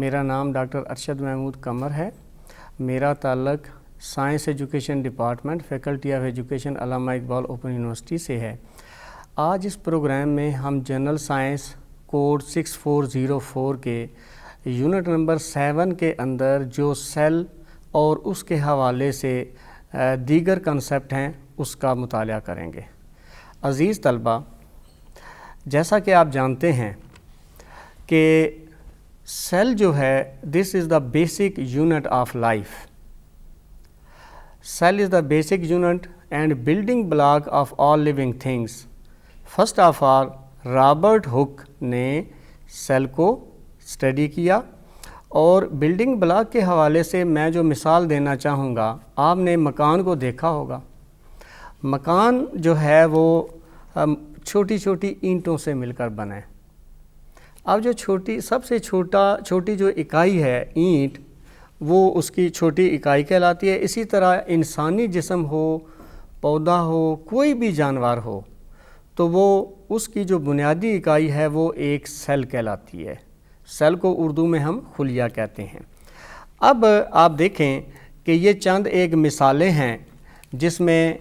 میرا نام ڈاکٹر ارشد محمود قمر ہے. میرا تعلق science education department faculty of education Allama Iqbal open university سے ہے. آج اس پروگرام میں ہم جنرل سائنس کوڈ 6404 کے یونٹ نمبر 7 کے اندر جو سیل اور اس کے حوالے سے دیگر کنسیپٹ ہیں اس کا مطالعہ کریں گے. عزیز طلبہ، جیسا کہ آپ جانتے ہیں کہ سیل جو ہے this is the basic unit of life. Cell is the basic unit and building block of all living things. First of all Robert Hooke نے سیل کو اسٹڈی کیا اور بلڈنگ بلاک کے حوالے سے میں جو مثال دینا چاہوں گا، آپ نے مکان کو دیکھا ہوگا. مکان جو ہے وہ چھوٹی چھوٹی اینٹوں سے مل کر بنا ہے. اب جو سب سے چھوٹی جو اکائی ہے اینٹ، وہ اس کی چھوٹی اکائی کہلاتی ہے. اسی طرح انسانی جسم ہو، پودا ہو، کوئی بھی جانور ہو، تو وہ اس کی جو بنیادی اکائی ہے وہ ایک سیل کہلاتی ہے. سیل کو اردو میں ہم خلیہ کہتے ہیں. اب آپ دیکھیں کہ یہ چند ایک مثالیں ہیں جس میں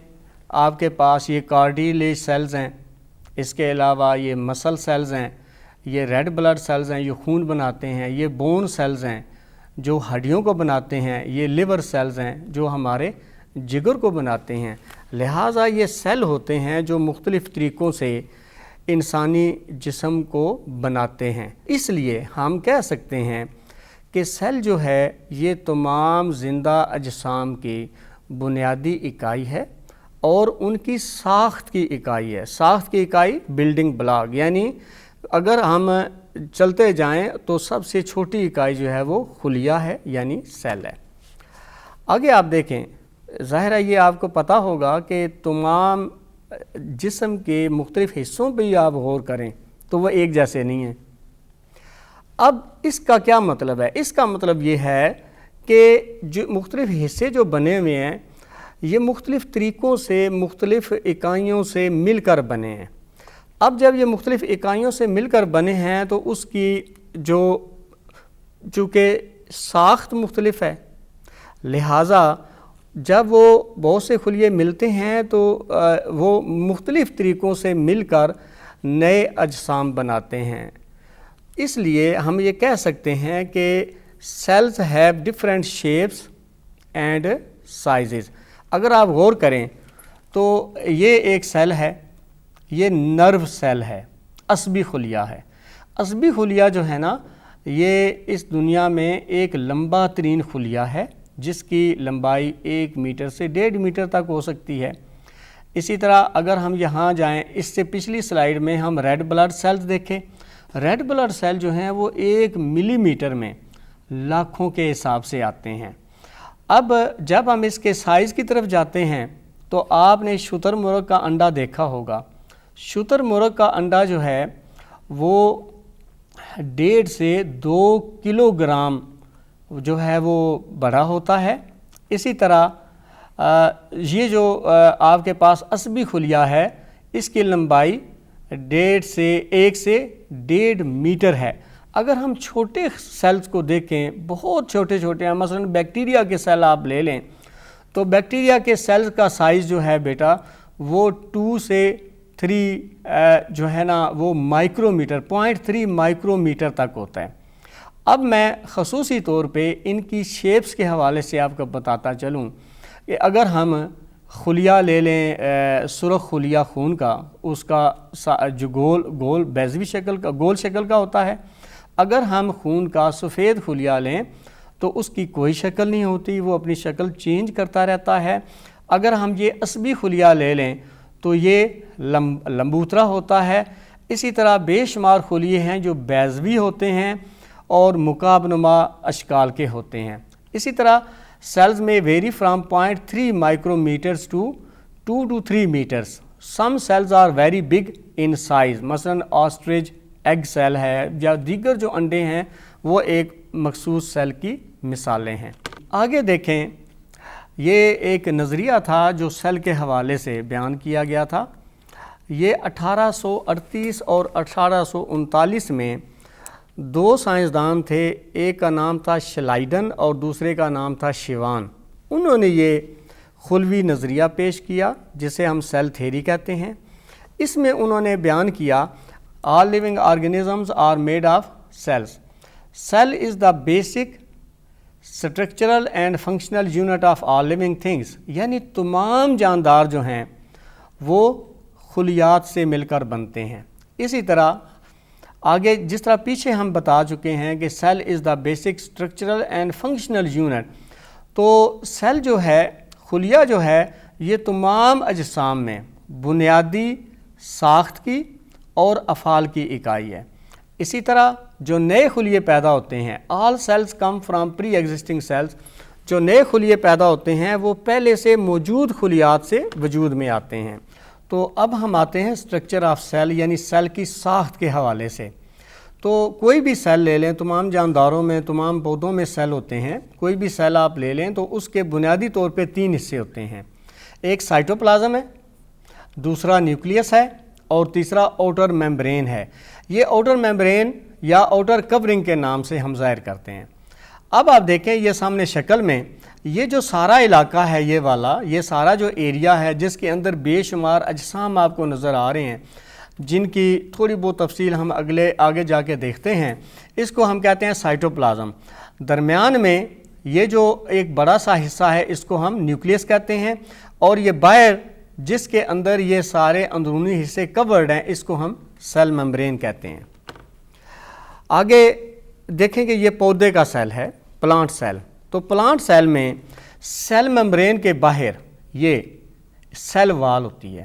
آپ کے پاس یہ کارٹیلیج سیلز ہیں، اس کے علاوہ یہ مسل سیلز ہیں، یہ ریڈ بلڈ سیلز ہیں، یہ خون بناتے ہیں، یہ بون سیلز ہیں جو ہڈیوں کو بناتے ہیں، یہ لیور سیلز ہیں جو ہمارے جگر کو بناتے ہیں. لہٰذا یہ سیل ہوتے ہیں جو مختلف طریقوں سے انسانی جسم کو بناتے ہیں. اس لیے ہم کہہ سکتے ہیں کہ سیل جو ہے یہ تمام زندہ اجسام کی بنیادی اکائی ہے اور ان کی ساخت کی اکائی ہے. ساخت کی اکائی بلڈنگ بلاک، یعنی اگر ہم چلتے جائیں تو سب سے چھوٹی اکائی جو ہے وہ خلیہ ہے، یعنی سیل ہے. آگے آپ دیکھیں، ظاہر ہے یہ آپ کو پتہ ہوگا کہ تمام جسم کے مختلف حصوں پہ ہی آپ غور کریں تو وہ ایک جیسے نہیں ہیں. اب اس کا کیا مطلب ہے؟ اس کا مطلب یہ ہے کہ جو مختلف حصے جو بنے ہوئے ہیں یہ مختلف طریقوں سے، مختلف اکائیوں سے مل کر بنے ہیں. اب جب یہ مختلف اکائیوں سے مل کر بنے ہیں تو اس کی چونکہ ساخت مختلف ہے، لہٰذا جب وہ بہت سے خلیے ملتے ہیں تو وہ مختلف طریقوں سے مل کر نئے اجسام بناتے ہیں. اس لیے ہم یہ کہہ سکتے ہیں کہ cells have different shapes and sizes. اگر آپ غور کریں تو یہ ایک سیل ہے، یہ نرو سیل ہے، عصبی خلیہ ہے. عصبی خلیہ جو ہے نا، یہ اس دنیا میں ایک لمبا ترین خلیہ ہے جس کی لمبائی 1 میٹر سے 1.5 میٹر تک ہو سکتی ہے. اسی طرح اگر ہم یہاں جائیں، اس سے پچھلی سلائیڈ میں ہم ریڈ بلڈ سیلز دیکھیں. ریڈ بلڈ سیل جو ہیں وہ 1 ملی میٹر میں لاکھوں کے حساب سے آتے ہیں. اب جب ہم اس کے سائز کی طرف جاتے ہیں تو آپ نے شتر مرغ کا انڈا دیکھا ہوگا. شتر مرغ کا انڈا جو ہے وہ 1.5 سے 2 کلو گرام جو ہے وہ بڑا ہوتا ہے. اسی طرح یہ جو آپ کے پاس عصبی خلیہ ہے، اس کی لمبائی 1 سے 1.5 میٹر ہے. اگر ہم چھوٹے سیلز کو دیکھیں، بہت چھوٹے چھوٹے ہیں، مثلا بیکٹیریا کے سیل آپ لے لیں تو بیکٹیریا کے سیلز کا سائز جو ہے بیٹا وہ 2 سے 3 جو ہے نا وہ مائکرو میٹر 0.3 مائکرو میٹر تک ہوتا ہے. اب میں خصوصی طور پہ ان کی شیپس کے حوالے سے آپ کو بتاتا چلوں کہ اگر ہم خلیہ لے لیں، سرخ خلیہ خون کا، اس کا جو گول بیضوی شکل کا، گول شکل کا ہوتا ہے. اگر ہم خون کا سفید خلیہ لیں تو اس کی کوئی شکل نہیں ہوتی، وہ اپنی شکل چینج کرتا رہتا ہے. اگر ہم یہ عصبی خلیہ لے لیں تو یہ لمبوترا ہوتا ہے. اسی طرح بے شمار خلیے ہیں جو بیضوی ہوتے ہیں اور مکعب نما اشکال کے ہوتے ہیں. اسی طرح سیلز میں vary from 0.3 micrometres to 2 to 3 metres. Some cells are very big in size, مثلا آسٹرچ ایگ سیل ہے یا دیگر جو انڈے ہیں وہ ایک مخصوص سیل کی مثالیں ہیں. آگے دیکھیں، یہ ایک نظریہ تھا جو سیل کے حوالے سے بیان کیا گیا تھا. یہ 1838 اور 1839 میں دو سائنسدان تھے، ایک کا نام تھا شلائڈن اور دوسرے کا نام تھا شیوان. انہوں نے یہ خلوی نظریہ پیش کیا جسے ہم سیل تھیوری کہتے ہیں. اس میں انہوں نے بیان کیا all living organisms are made of cells. Cell is the basic structural and functional unit of all living things. یعنی تمام جاندار جو ہیں وہ خلیات سے مل کر بنتے ہیں. اسی طرح آگے جس طرح پیچھے ہم بتا چکے ہیں کہ cell is the basic structural and functional unit, تو سیل جو ہے، خلیہ جو ہے، یہ تمام اجسام میں بنیادی ساخت کی اور افعال کی اکائی ہے. اسی طرح جو نئے خلیے پیدا ہوتے ہیں، all cells come from preexisting cells, جو نئے خلیے پیدا ہوتے ہیں وہ پہلے سے موجود خلیات سے وجود میں آتے ہیں. تو اب ہم آتے ہیں اسٹرکچر آف سیل، یعنی سیل کی ساخت کے حوالے سے. تو کوئی بھی سیل لے لیں، تمام جانداروں میں، تمام پودوں میں سیل ہوتے ہیں. کوئی بھی سیل آپ لے لیں تو اس کے بنیادی طور پہ 3 حصے ہوتے ہیں. ایک سائٹوپلازم ہے، دوسرا نیوکلیس ہے اور تیسرا آؤٹر میمبرین ہے. یہ آؤٹر میمبرین یا آؤٹر کورنگ کے نام سے ہم ظاہر کرتے ہیں. اب آپ دیکھیں یہ سامنے شکل میں یہ جو سارا علاقہ ہے، یہ والا، یہ سارا جو ایریا ہے جس کے اندر بے شمار اجسام آپ کو نظر آ رہے ہیں، جن کی تھوڑی بہت تفصیل ہم آگے جا کے دیکھتے ہیں، اس کو ہم کہتے ہیں سائٹوپلازم. درمیان میں یہ جو ایک بڑا سا حصہ ہے اس کو ہم نیوکلیس کہتے ہیں، اور یہ باہر جس کے اندر یہ سارے اندرونی حصے کورڈ ہیں اس کو ہم سیل ممبرین کہتے ہیں. آگے دیکھیں کہ یہ پودے کا سیل ہے، پلانٹ سیل. تو پلانٹ سیل میں سیل ممبرین کے باہر یہ سیل وال ہوتی ہے.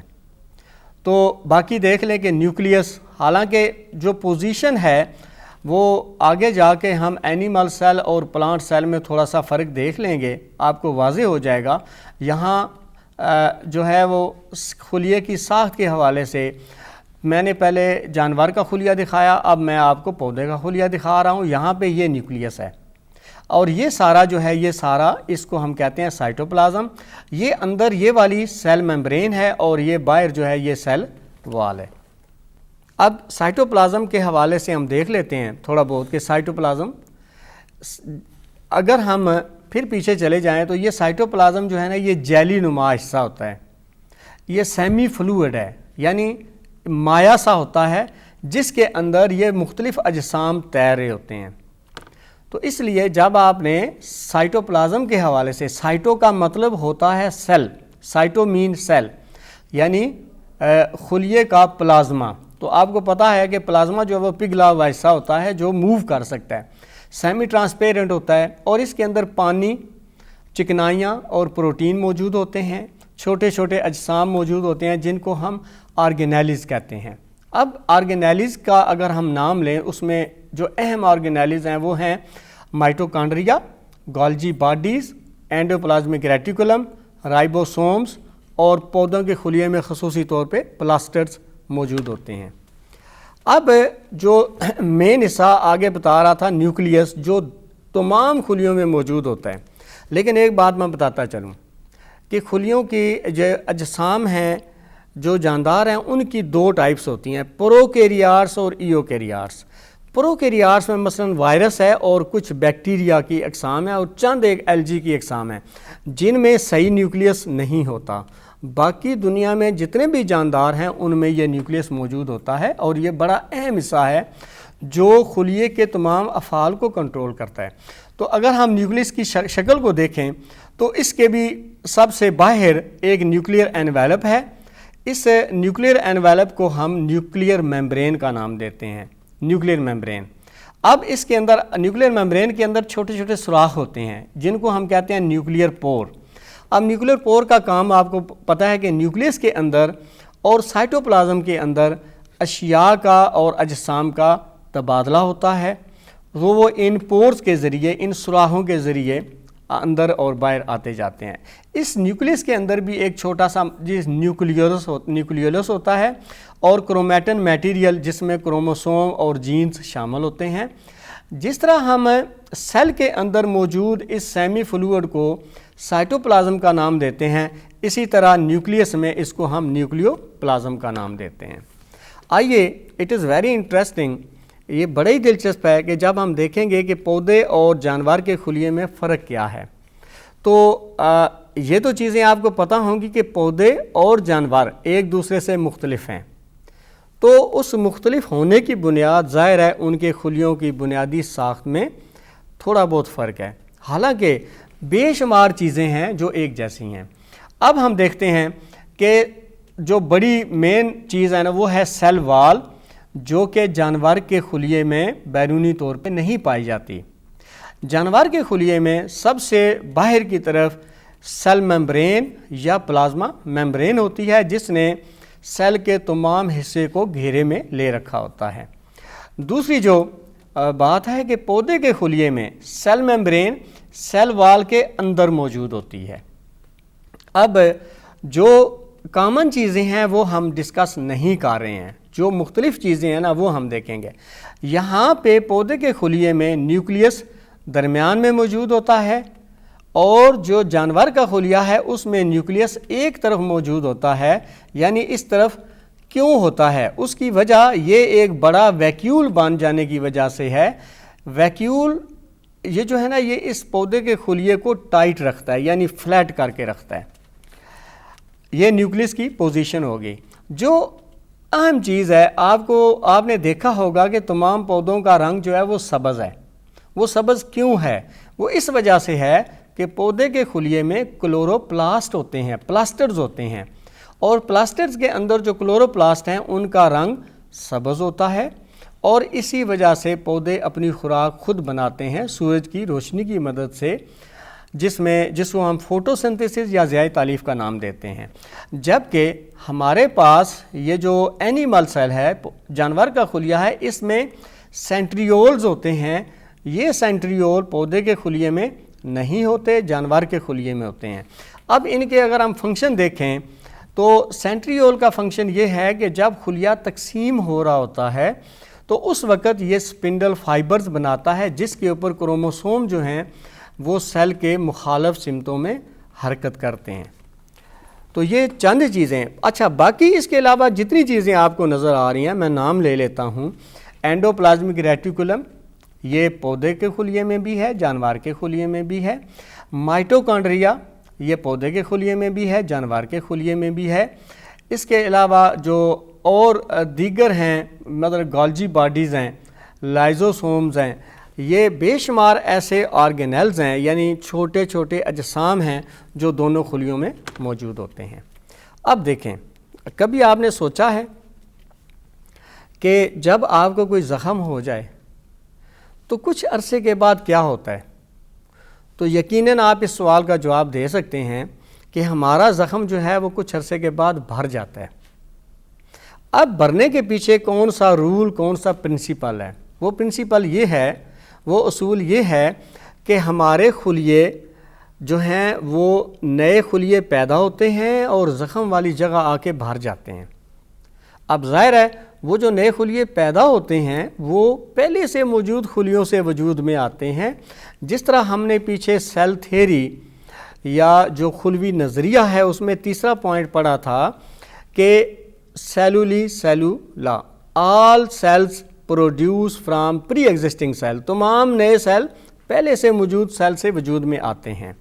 تو باقی دیکھ لیں کہ نیوکلیس، حالانکہ جو پوزیشن ہے وہ آگے جا کے ہم اینیمل سیل اور پلانٹ سیل میں تھوڑا سا فرق دیکھ لیں گے، آپ کو واضح ہو جائے گا. یہاں جو ہے وہ خلیے کی ساخت کے حوالے سے میں نے پہلے جانور کا خلیہ دکھایا، اب میں آپ کو پودے کا خلیہ دکھا رہا ہوں. یہاں پہ یہ نیوکلیس ہے اور یہ سارا جو ہے، یہ سارا اس کو ہم کہتے ہیں سائٹوپلازم. یہ اندر یہ والی سیل ممبرین ہے اور یہ باہر جو ہے یہ سیل وال ہے. اب سائٹوپلازم کے حوالے سے ہم دیکھ لیتے ہیں تھوڑا بہت کہ سائٹوپلازم، اگر ہم پھر پیچھے چلے جائیں تو یہ سائٹوپلازم جو ہے نا، یہ جیلی نما حصہ ہوتا ہے. یہ سیمی فلوئڈ ہے، یعنی مایا سا ہوتا ہے جس کے اندر یہ مختلف اجسام تیر رہے ہوتے ہیں. تو اس لیے جب آپ نے سائٹوپلازم کے حوالے سے، سائٹو کا مطلب ہوتا ہے سیل، سائٹو مین سیل، یعنی خلیے کا پلازما. تو آپ کو پتہ ہے کہ پلازما جو ہے وہ پگھلا ہوا حصہ ہوتا ہے جو موو کر سکتا ہے، سیمی ٹرانسپیرنٹ ہوتا ہے، اور اس کے اندر پانی، چکنائیاں اور پروٹین موجود ہوتے ہیں. چھوٹے چھوٹے اجسام موجود ہوتے ہیں جن کو ہم آرگینیلز کہتے ہیں. اب آرگینیلز کا اگر ہم نام لیں، اس میں جو اہم آرگینیلز ہیں وہ ہیں مائٹوکانڈریا، گولجی باڈیز، اینڈوپلازمک ریٹیکولم، رائبوسومز، اور پودوں کے خلیے میں خصوصی طور پہ پلاسٹرز موجود ہوتے ہیں. اب جو مین حصہ آگے بتا رہا تھا نیوکلیس، جو تمام خلیوں میں موجود ہوتا ہے. لیکن ایک بات میں بتاتا چلوں کہ خلیوں کی جو اجسام ہیں، جو جاندار ہیں، ان کی 2 ٹائپس ہوتی ہیں، پروکیریارٹس اور ایوکیریارٹس. پروکیریارٹس میں مثلاً وائرس ہے اور کچھ بیکٹیریا کی اقسام ہے اور چند ایک الجی کی اقسام ہیں جن میں صحیح نیوکلیس نہیں ہوتا. باقی دنیا میں جتنے بھی جاندار ہیں ان میں یہ نیوکلیس موجود ہوتا ہے، اور یہ بڑا اہم حصہ ہے جو خلیے کے تمام افعال کو کنٹرول کرتا ہے. تو اگر ہم نیوکلیس کی شکل کو دیکھیں تو اس کے بھی سب سے باہر ایک نیوکلیئر انویلپ ہے. اس نیوکلیئر انویلپ کو ہم نیوکلیئر میمبرین کا نام دیتے ہیں، نیوکلیئر میمبرین. اب اس کے اندر، نیوکلیئر میمبرین کے اندر چھوٹے چھوٹے سوراخ ہوتے ہیں جن کو ہم کہتے ہیں نیوکلیئر پور. اب نیوکلیئر پور کا کام آپ کو پتہ ہے کہ نیوکلیس کے اندر اور سائٹوپلازم کے اندر اشیاء کا اور اجسام کا تبادلہ ہوتا ہے. وہ ان پورز کے ذریعے، ان سوراخوں کے ذریعے اندر اور باہر آتے جاتے ہیں. اس نیوکلیس کے اندر بھی ایک چھوٹا سا نیوکلیولس ہوتا ہے اور کرومیٹن میٹیریل جس میں کروموسوم اور جینز شامل ہوتے ہیں. جس طرح ہم سیل کے اندر موجود اس سیمی فلوئڈ کو سائٹوپلازم کا نام دیتے ہیں، اسی طرح نیوکلیس میں اس کو ہم نیوکلیو پلازم کا نام دیتے ہیں. آئیے، اٹ از ویری انٹرسٹنگ یہ بڑا ہی دلچسپ ہے کہ جب ہم دیکھیں گے کہ پودے اور جانور کے خلیے میں فرق کیا ہے، تو یہ تو چیزیں آپ کو پتہ ہوں گی کہ پودے اور جانور ایک دوسرے سے مختلف ہیں، تو اس مختلف ہونے کی بنیاد ظاہر ہے ان کے خلیوں کی بنیادی ساخت میں تھوڑا بہت فرق ہے، حالانکہ بے شمار چیزیں ہیں جو ایک جیسی ہیں۔ اب ہم دیکھتے ہیں کہ جو بڑی مین چیز ہے نا وہ ہے سیل وال، جو کہ جانور کے خلیے میں بیرونی طور پہ نہیں پائی جاتی۔ جانور کے خلیے میں سب سے باہر کی طرف سیل ممبرین یا پلازما ممبرین ہوتی ہے، جس نے سیل کے تمام حصے کو گھیرے میں لے رکھا ہوتا ہے۔ دوسری جو بات ہے کہ پودے کے خلیے میں سیل ممبرین سیل وال کے اندر موجود ہوتی ہے۔ اب جو کامن چیزیں ہیں وہ ہم ڈسکس نہیں کر رہے ہیں، جو مختلف چیزیں ہیں نا وہ ہم دیکھیں گے۔ یہاں پہ پودے کے خلیے میں نیوکلیس درمیان میں موجود ہوتا ہے، اور جو جانور کا خلیہ ہے اس میں نیوکلیس ایک طرف موجود ہوتا ہے، یعنی اس طرف کیوں ہوتا ہے؟ اس کی وجہ یہ ایک بڑا ویکیول بن جانے کی وجہ سے ہے۔ ویکیول یہ جو ہے نا یہ اس پودے کے خلیے کو ٹائٹ رکھتا ہے، یعنی فلیٹ کر کے رکھتا ہے۔ یہ نیوکلیس کی پوزیشن ہوگی۔ جو اہم چیز ہے، آپ نے دیکھا ہوگا کہ تمام پودوں کا رنگ جو ہے وہ سبز ہے۔ وہ سبز کیوں ہے؟ وہ اس وجہ سے ہے کہ پودے کے خلیے میں کلوروپلاسٹ ہوتے ہیں، پلاسٹرز ہوتے ہیں، اور پلاسٹرز کے اندر جو کلوروپلاسٹ ہیں ان کا رنگ سبز ہوتا ہے، اور اسی وجہ سے پودے اپنی خوراک خود بناتے ہیں سورج کی روشنی کی مدد سے، جس کو ہم فوٹو سنتھسس یا ضیاء تالیف کا نام دیتے ہیں۔ جبکہ ہمارے پاس یہ جو اینیمل سیل ہے، جانور کا خلیہ ہے، اس میں سینٹریولز ہوتے ہیں۔ یہ سینٹریول پودے کے خلیے میں نہیں ہوتے، جانور کے خلیے میں ہوتے ہیں۔ اب ان کے اگر ہم فنکشن دیکھیں تو سینٹریول کا فنکشن یہ ہے کہ جب خلیہ تقسیم ہو رہا ہوتا ہے تو اس وقت یہ سپنڈل فائبرز بناتا ہے، جس کے اوپر کروموسوم جو ہیں وہ سیل کے مخالف سمتوں میں حرکت کرتے ہیں۔ تو یہ چند چیزیں۔ اچھا، باقی اس کے علاوہ جتنی چیزیں آپ کو نظر آ رہی ہیں میں نام لے لیتا ہوں۔ اینڈوپلازمک ریٹیکولم، یہ پودے کے خلیے میں بھی ہے، جانور کے خلیے میں بھی ہے۔ مائٹوکانڈریا، یہ پودے کے خلیے میں بھی ہے، جانور کے خلیے میں بھی ہے۔ اس کے علاوہ جو اور دیگر ہیں، مطلب گالجی باڈیز ہیں، لائزوسومز ہیں، یہ بے شمار ایسے آرگینلز ہیں، یعنی چھوٹے چھوٹے اجسام ہیں جو دونوں خلیوں میں موجود ہوتے ہیں۔ اب دیکھیں، کبھی آپ نے سوچا ہے کہ جب آپ کو کوئی زخم ہو جائے تو کچھ عرصے کے بعد کیا ہوتا ہے؟ تو یقیناً آپ اس سوال کا جواب دے سکتے ہیں کہ ہمارا زخم جو ہے وہ کچھ عرصے کے بعد بھر جاتا ہے۔ اب بھرنے کے پیچھے کون سا رول، کون سا پرنسپل ہے؟ وہ پرنسپل یہ ہے، وہ اصول یہ ہے کہ ہمارے خلیے جو ہیں وہ نئے خلیے پیدا ہوتے ہیں اور زخم والی جگہ آ کے بھر جاتے ہیں۔ اب ظاہر ہے وہ جو نئے خلیے پیدا ہوتے ہیں وہ پہلے سے موجود خلیوں سے وجود میں آتے ہیں، جس طرح ہم نے پیچھے سیل تھیوری یا جو خلوی نظریہ ہے اس میں تیسرا پوائنٹ پڑھا تھا کہ سیلولی cellular, all cells produce from preexisting cell, تمام نئے سیل پہلے سے موجود سیل سے وجود میں آتے ہیں۔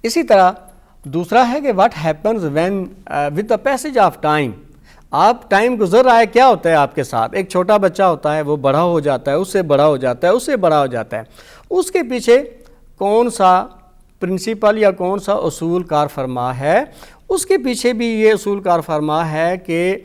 اسی طرح دوسرا ہے کہ what happens when with the passage of time, آپ ٹائم گزر رہا ہے، کیا ہوتا ہے آپ کے ساتھ؟ ایک چھوٹا بچہ ہوتا ہے، وہ بڑا ہو جاتا ہے، اس سے بڑا ہو جاتا ہے، اس سے بڑا ہو جاتا ہے، اس کے پیچھے کون سا پرنسپل یا کون سا اصول کار فرما ہے؟ اس کے پیچھے بھی یہ اصول کار فرما ہے کہ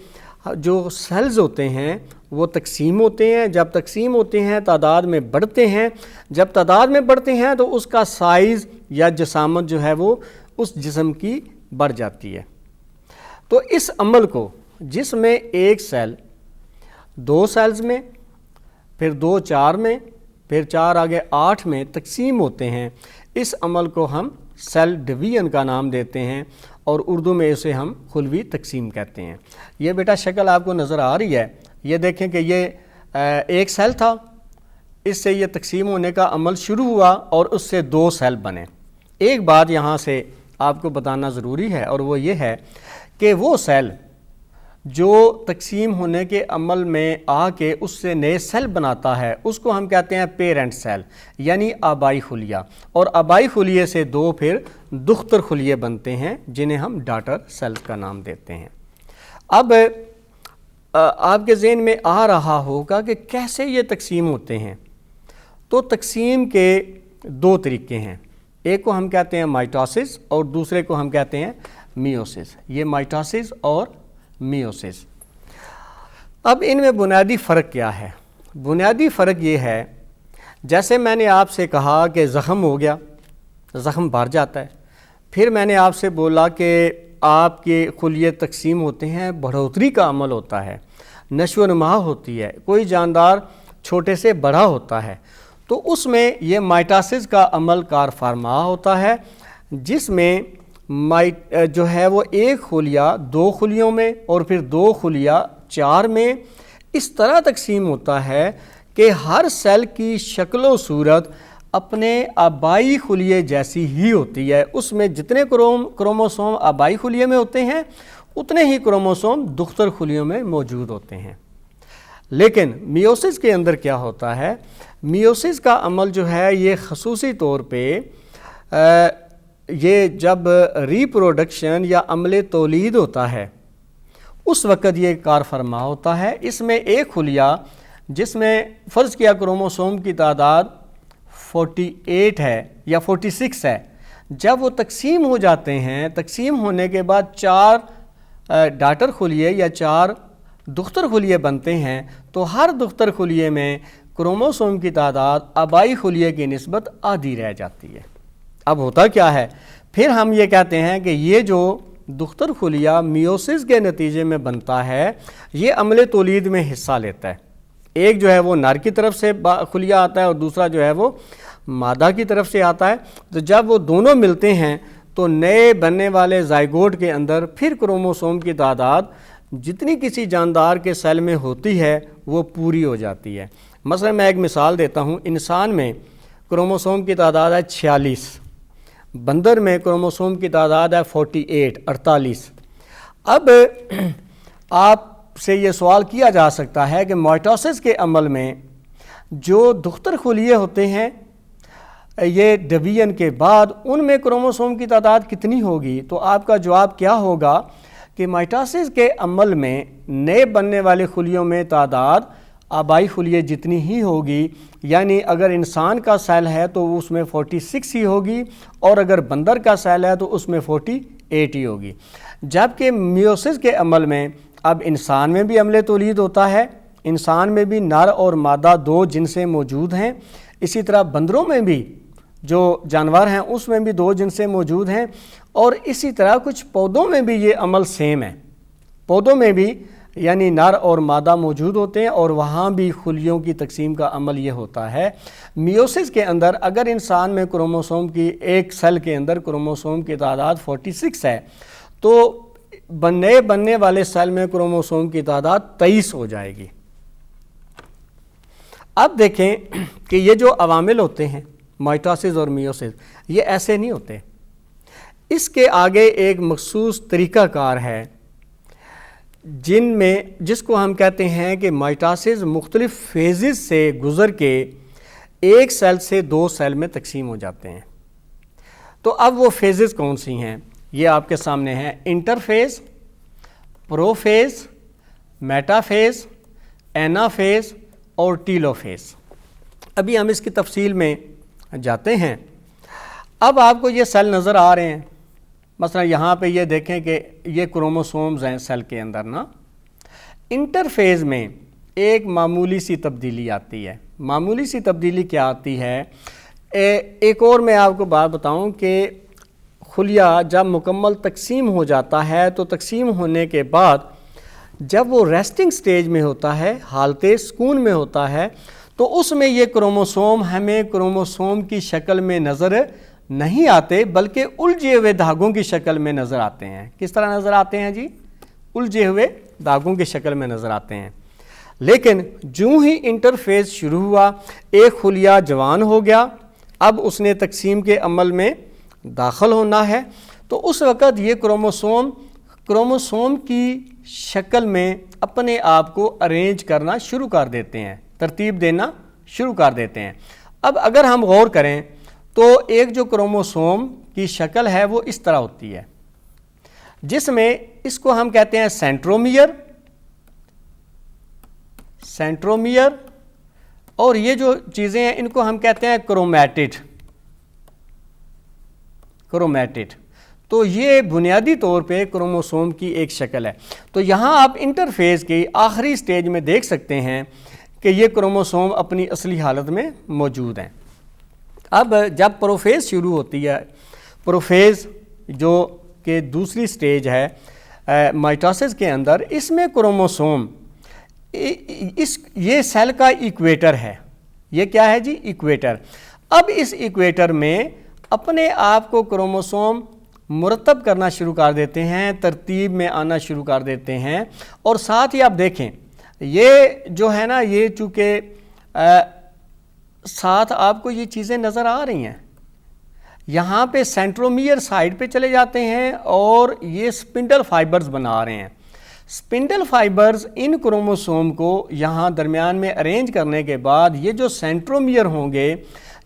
جو سیلز ہوتے ہیں وہ تقسیم ہوتے ہیں، جب تقسیم ہوتے ہیں تعداد میں بڑھتے ہیں، جب تعداد میں بڑھتے ہیں تو اس کا سائز یا جسامت جو ہے وہ اس جسم کی بڑھ جاتی ہے۔ تو اس عمل کو، جس میں ایک سیل 2 سیلز میں، پھر 2 4 میں، پھر 4 آگے 8 میں تقسیم ہوتے ہیں، اس عمل کو ہم سیل ڈویژن کا نام دیتے ہیں، اور اردو میں اسے ہم خلوی تقسیم کہتے ہیں۔ یہ بیٹا شکل آپ کو نظر آ رہی ہے، یہ دیکھیں کہ یہ ایک سیل تھا، اس سے یہ تقسیم ہونے کا عمل شروع ہوا اور اس سے 2 سیل بنے۔ ایک بات یہاں سے آپ کو بتانا ضروری ہے، اور وہ یہ ہے کہ وہ سیل جو تقسیم ہونے کے عمل میں آ کے اس سے نئے سیل بناتا ہے اس کو ہم کہتے ہیں پیرنٹ سیل یعنی آبائی خلیہ، اور آبائی خلیے سے دو پھر دختر خلیے بنتے ہیں جنہیں ہم ڈاٹر سیلز کا نام دیتے ہیں۔ اب آپ کے ذہن میں آ رہا ہوگا کہ کیسے یہ تقسیم ہوتے ہیں، تو تقسیم کے دو طریقے ہیں، ایک کو ہم کہتے ہیں مائٹوسس اور دوسرے کو ہم کہتے ہیں میوسس۔ یہ مائٹوسس اور میوسس۔ اب ان میں بنیادی فرق کیا ہے؟ بنیادی فرق یہ ہے، جیسے میں نے آپ سے کہا کہ زخم ہو گیا، زخم بھر جاتا ہے، پھر میں نے آپ سے بولا کہ آپ کے خلیے تقسیم ہوتے ہیں، بڑھوتری کا عمل ہوتا ہے، نشو و نما ہوتی ہے، کوئی جاندار چھوٹے سے بڑا ہوتا ہے، تو اس میں یہ مائٹاسس کا عمل کار فرما ہوتا ہے، جس میں جو ہے وہ ایک خلیہ دو خلیوں میں اور پھر دو خلیہ چار میں اس طرح تقسیم ہوتا ہے کہ ہر سیل کی شکل و صورت اپنے آبائی خلیے جیسی ہی ہوتی ہے، اس میں جتنے کروموسوم آبائی خلیے میں ہوتے ہیں اتنے ہی کروموسوم دختر خلیوں میں موجود ہوتے ہیں۔ لیکن میوسس کے اندر کیا ہوتا ہے؟ میوسس کا عمل جو ہے یہ خصوصی طور پہ یہ جب ریپروڈکشن یا عمل تولید ہوتا ہے اس وقت یہ کار فرما ہوتا ہے۔ اس میں ایک خلیہ جس میں فرض کیا کروموسوم کی تعداد 48 ہے یا 46 ہے، جب وہ تقسیم ہو جاتے ہیں، تقسیم ہونے کے بعد 4 ڈاٹر خلیے یا 4 دختر خلیے بنتے ہیں، تو ہر دختر خلیے میں کروموسوم کی تعداد آبائی خلیے کی نسبت آدھی رہ جاتی ہے۔ اب ہوتا کیا ہے؟ پھر ہم یہ کہتے ہیں کہ یہ جو دختر خلیہ میوسس کے نتیجے میں بنتا ہے یہ عمل تولید میں حصہ لیتا ہے، ایک جو ہے وہ نر کی طرف سے خلیہ آتا ہے اور دوسرا جو ہے وہ مادہ کی طرف سے آتا ہے، تو جب وہ دونوں ملتے ہیں تو نئے بننے والے زائگوٹ کے اندر پھر کروموسوم کی تعداد جتنی کسی جاندار کے سیل میں ہوتی ہے وہ پوری ہو جاتی ہے۔ مثلا میں ایک مثال دیتا ہوں، انسان میں کروموسوم کی تعداد ہے 46، بندر میں کروموسوم کی تعداد ہے 48۔ اب آپ سے یہ سوال کیا جا سکتا ہے کہ مائٹوسس کے عمل میں جو دختر خلیے ہوتے ہیں یہ ڈویژن کے بعد ان میں کروموسوم کی تعداد کتنی ہوگی؟ تو آپ کا جواب کیا ہوگا کہ مائٹوسس کے عمل میں نئے بننے والے خلیوں میں تعداد آبائی خلیے جتنی ہی ہوگی، یعنی اگر انسان کا سیل ہے تو اس میں 46 ہی ہوگی اور اگر بندر کا سیل ہے تو اس میں 48 ہی ہوگی۔ جبکہ میوسس کے عمل میں اب انسان میں بھی عمل تولید ہوتا ہے، انسان میں بھی نر اور مادہ دو جنسیں موجود ہیں، اسی طرح بندروں میں بھی جو جانور ہیں اس میں بھی دو جنسیں موجود ہیں، اور اسی طرح کچھ پودوں میں بھی یہ عمل سیم ہے، پودوں میں بھی یعنی نر اور مادہ موجود ہوتے ہیں اور وہاں بھی خلیوں کی تقسیم کا عمل یہ ہوتا ہے۔ میوسس کے اندر اگر انسان میں کروموسوم کی ایک سیل کے اندر کروموسوم کی تعداد 46 ہے تو نئے بننے والے سیل میں کروموسوم کی تعداد 23 ہو جائے گی۔ اب دیکھیں کہ یہ جو عوامل ہوتے ہیں مائٹوسس اور میوسس یہ ایسے نہیں ہوتے، اس کے آگے ایک مخصوص طریقہ کار ہے جس کو ہم کہتے ہیں کہ مائٹوسس مختلف فیزز سے گزر کے ایک سیل سے دو سیل میں تقسیم ہو جاتے ہیں۔ تو اب وہ فیزز کون سی ہیں یہ آپ کے سامنے ہیں، انٹرفیز، پروفیز، میٹافیز، اینافیز اور ٹیلوفیز۔ ابھی ہم اس کی تفصیل میں جاتے ہیں۔ اب آپ کو یہ سیل نظر آ رہے ہیں، مثلا یہاں پہ یہ دیکھیں کہ یہ کروموسومز ہیں سیل کے اندر نا۔ انٹرفیز میں ایک معمولی سی تبدیلی آتی ہے۔ معمولی سی تبدیلی کیا آتی ہے؟ ایک اور میں آپ کو بات بتاؤں کہ خلیہ جب مکمل تقسیم ہو جاتا ہے تو تقسیم ہونے کے بعد جب وہ ریسٹنگ سٹیج میں ہوتا ہے، حالت سکون میں ہوتا ہے، تو اس میں یہ کروموسوم ہمیں کروموسوم کی شکل میں نظر نہیں آتے بلکہ الجھے ہوئے دھاگوں کی شکل میں نظر آتے ہیں۔ کس طرح نظر آتے ہیں جی؟ الجھے ہوئے دھاگوں کی شکل میں نظر آتے ہیں۔ لیکن جو ہی انٹرفیز شروع ہوا، ایک خلیہ جوان ہو گیا، اب اس نے تقسیم کے عمل میں داخل ہونا ہے، تو اس وقت یہ کروموسوم کروموسوم کی شکل میں اپنے آپ کو ارینج کرنا شروع کر دیتے ہیں، ترتیب دینا شروع کر دیتے ہیں۔ اب اگر ہم غور کریں تو ایک جو کروموسوم کی شکل ہے وہ اس طرح ہوتی ہے، جس میں اس کو ہم کہتے ہیں سینٹرومیئر، اور یہ جو چیزیں ہیں ان کو ہم کہتے ہیں کرومیٹڈ۔ تو یہ بنیادی طور پہ کروموسوم کی ایک شکل ہے۔ تو یہاں آپ انٹرفیز کی آخری سٹیج میں دیکھ سکتے ہیں کہ یہ کروموسوم اپنی اصلی حالت میں موجود ہیں۔ اب جب پروفیز شروع ہوتی ہے، پروفیز جو کہ دوسری سٹیج ہے مائٹوسس کے اندر، اس میں کروموسوم یہ سیل کا ایکویٹر ہے۔ یہ کیا ہے جی؟ ایکویٹر۔ اب اس ایکویٹر میں اپنے آپ کو کروموسوم مرتب کرنا شروع کر دیتے ہیں، ترتیب میں آنا شروع کر دیتے ہیں، اور ساتھ ہی آپ دیکھیں یہ جو ہے نا، یہ چونکہ ساتھ آپ کو یہ چیزیں نظر آ رہی ہیں، یہاں پہ سینٹرومیئر سائڈ پہ چلے جاتے ہیں اور یہ سپنڈل فائبرز بنا رہے ہیں۔ سپنڈل فائبرز ان کروموسوم کو یہاں درمیان میں ارینج کرنے کے بعد یہ جو سینٹرومیئر ہوں گے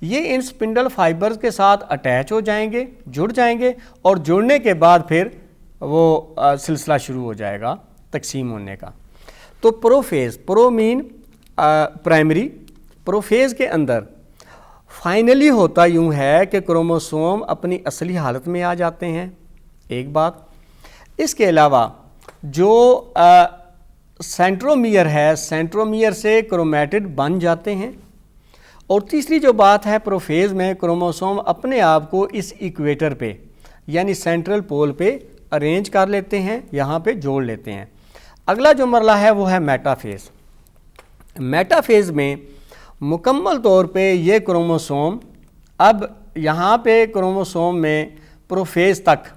یہ ان سپنڈل فائبرز کے ساتھ اٹیچ ہو جائیں گے، جڑ جائیں گے، اور جڑنے کے بعد پھر وہ سلسلہ شروع ہو جائے گا تقسیم ہونے کا۔ تو پروفیز، پرو مین پرائمری، پروفیز کے اندر فائنلی ہوتا یوں ہے کہ کروموسوم اپنی اصلی حالت میں آ جاتے ہیں، ایک بات۔ اس کے علاوہ جو سینٹرومیئر ہے، سینٹرومیئر سے کرومیٹڈ بن جاتے ہیں، اور تیسری جو بات ہے پروفیز میں کروموسوم اپنے آپ کو اس ایکویٹر پہ یعنی سینٹرل پول پہ ارینج کر لیتے ہیں، یہاں پہ جوڑ لیتے ہیں۔ اگلا جو مرحلہ ہے وہ ہے میٹافیز۔ میٹافیز میں مکمل طور پہ یہ کروموسوم، اب یہاں پہ کروموسوم میں پروفیز تک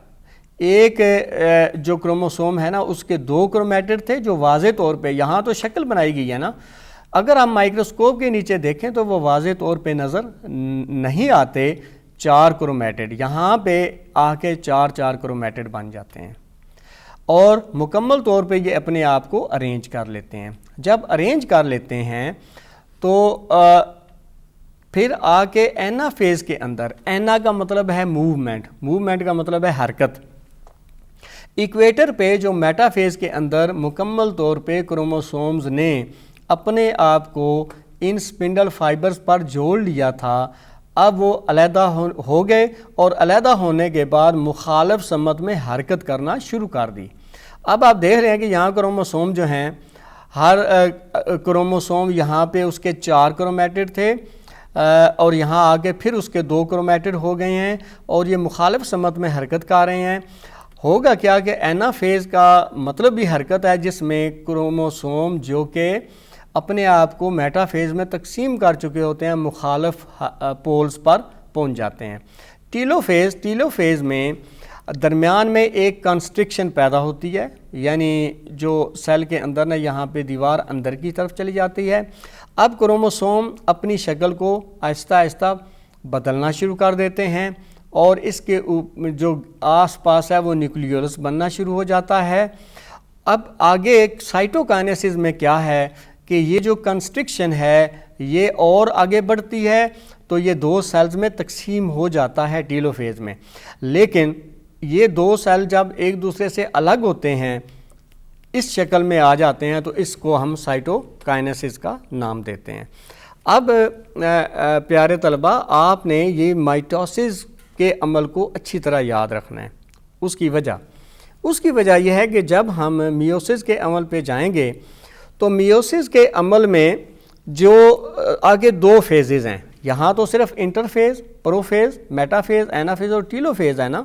ایک جو کروموسوم ہے نا اس کے 2 کرومیٹڈ تھے جو واضح طور پہ یہاں تو شکل بنائی گئی ہے نا، اگر ہم مائکروسکوپ کے نیچے دیکھیں تو وہ واضح طور پہ نظر نہیں آتے، 4 کرومیٹڈ، یہاں پہ آ کے 4 کرومیٹڈ بن جاتے ہیں، اور مکمل طور پہ یہ اپنے آپ کو ارینج کر لیتے ہیں۔ جب ارینج کر لیتے ہیں تو پھر آ کے اینا فیز کے اندر، اینا کا مطلب ہے موومنٹ کا مطلب ہے حرکت۔ ایکویٹر پہ جو میٹا فیز کے اندر مکمل طور پہ کروموسومز نے اپنے آپ کو ان سپنڈل فائبرز پر جوڑ لیا تھا، اب وہ علیحدہ ہو گئے، اور علیحدہ ہونے کے بعد مخالف سمت میں حرکت کرنا شروع کر دی۔ اب آپ دیکھ رہے ہیں کہ یہاں کروموسوم جو ہیں، ہر کروموسوم یہاں پہ اس کے 4 کرومیٹڈ تھے، اور یہاں آگے پھر اس کے 2 کرومیٹڈ ہو گئے ہیں، اور یہ مخالف سمت میں حرکت کر رہے ہیں۔ ہوگا کیا کہ اینا فیز کا مطلب بھی حرکت ہے، جس میں کروموسوم جو کہ اپنے آپ کو میٹا فیز میں تقسیم کر چکے ہوتے ہیں مخالف پولز پر پہنچ جاتے ہیں۔ ٹیلو فیز میں درمیان میں ایک کنسٹرکشن پیدا ہوتی ہے، یعنی جو سیل کے اندر نا یہاں پہ دیوار اندر کی طرف چلی جاتی ہے۔ اب کروموسوم اپنی شکل کو آہستہ آہستہ بدلنا شروع کر دیتے ہیں، اور اس کے جو آس پاس ہے وہ نیوکلیولس بننا شروع ہو جاتا ہے۔ اب آگے سائٹوکائنیسس میں کیا ہے کہ یہ جو کنسٹرکشن ہے یہ اور آگے بڑھتی ہے، تو یہ 2 سیلز میں تقسیم ہو جاتا ہے ٹیلو فیز میں۔ لیکن یہ 2 سیل جب ایک دوسرے سے الگ ہوتے ہیں، اس شکل میں آ جاتے ہیں، تو اس کو ہم سائٹوکائنیسس کا نام دیتے ہیں۔ اب پیارے طلبہ، آپ نے یہ مائٹوسس کے عمل کو اچھی طرح یاد رکھنا ہے۔ اس کی وجہ یہ ہے کہ جب ہم میوسس کے عمل پہ جائیں گے تو میوسس کے عمل میں جو آگے 2 فیزز ہیں، یہاں تو صرف انٹرفیز، پروفیز، میٹافیز، اینافیز اور ٹیلوفیز ہے نا،